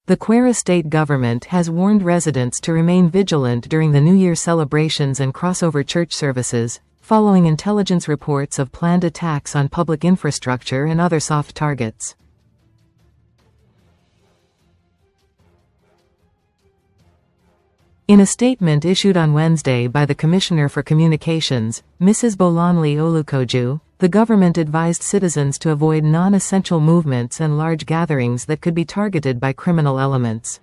The Kwara State Government has warned residents to remain vigilant during the New Year celebrations and crossover church services, following intelligence reports of planned attacks on public infrastructure and other soft targets. In a statement issued on Wednesday by the Commissioner for Communications, Mrs. Bolanle Olukoju, the government advised citizens to avoid non-essential movements and large gatherings that could be targeted by criminal elements.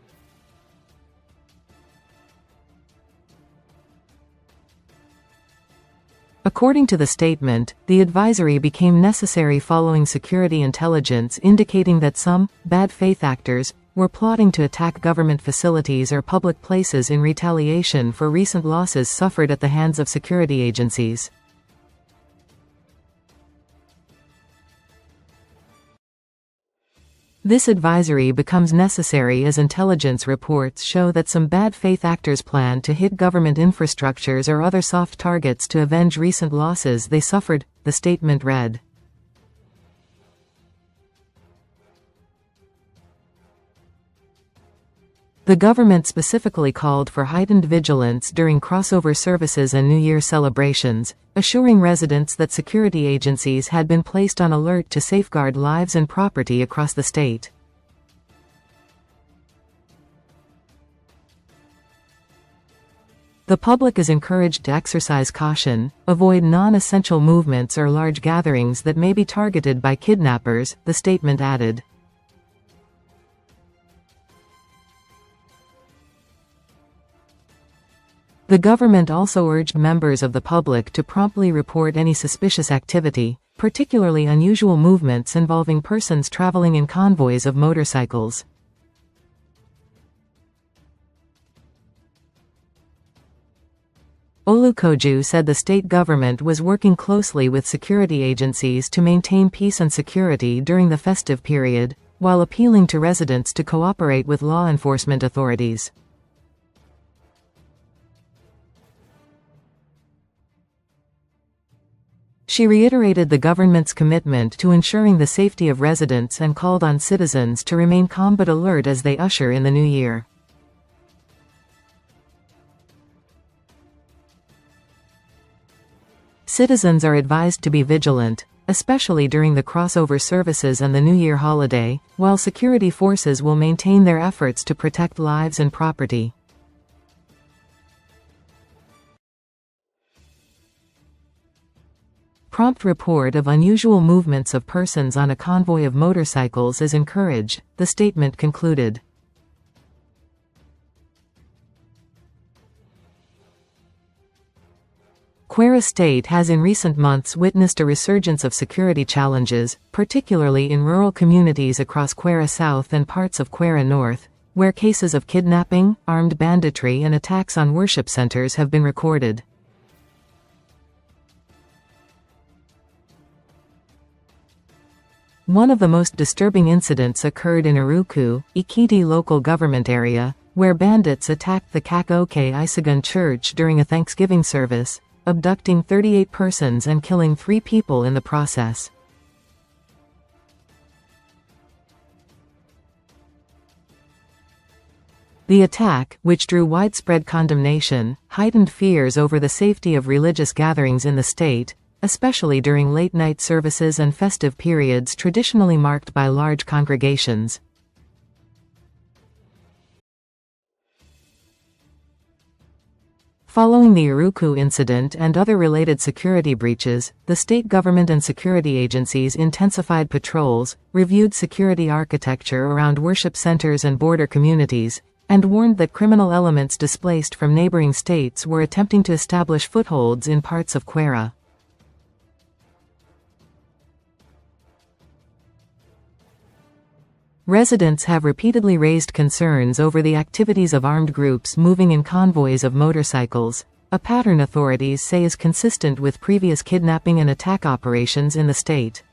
According to the statement, the advisory became necessary following security intelligence indicating that some bad faith actors were plotting to attack government facilities or public places in retaliation for recent losses suffered at the hands of security agencies. This advisory becomes necessary as intelligence reports show that some bad faith actors plan to hit government infrastructures or other soft targets to avenge recent losses they suffered, the statement read. The government specifically called for heightened vigilance during crossover services and New Year celebrations, assuring residents that security agencies had been placed on alert to safeguard lives and property across the state. The public is encouraged to exercise caution, avoid non-essential movements or large gatherings that may be targeted by kidnappers, the statement added. The government also urged members of the public to promptly report any suspicious activity, particularly unusual movements involving persons traveling in convoys of motorcycles. Olukoju said the state government was working closely with security agencies to maintain peace and security during the festive period, while appealing to residents to cooperate with law enforcement authorities. She reiterated the government's commitment to ensuring the safety of residents and called on citizens to remain calm but alert as they usher in the new year. Citizens are advised to be vigilant, especially during the crossover services and the New Year holiday, while security forces will maintain their efforts to protect lives and property. Prompt report of unusual movements of persons on a convoy of motorcycles is encouraged, the statement concluded. Kwara State has in recent months witnessed a resurgence of security challenges, particularly in rural communities across Kwara South and parts of Kwara North, where cases of kidnapping, armed banditry and attacks on worship centers have been recorded. One of the most disturbing incidents occurred in Eruku, Ekiti Local Government Area, where bandits attacked the CAC Oke Isegun church during a Thanksgiving service, abducting 38 persons and killing 3 people in the process. The attack, which drew widespread condemnation, heightened fears over the safety of religious gatherings in the state, especially during late-night services and festive periods traditionally marked by large congregations. Following the Eruku incident and other related security breaches, the state government and security agencies intensified patrols, reviewed security architecture around worship centers and border communities, and warned that criminal elements displaced from neighboring states were attempting to establish footholds in parts of Kwara. Residents have repeatedly raised concerns over the activities of armed groups moving in convoys of motorcycles, a pattern authorities say is consistent with previous kidnapping and attack operations in the state.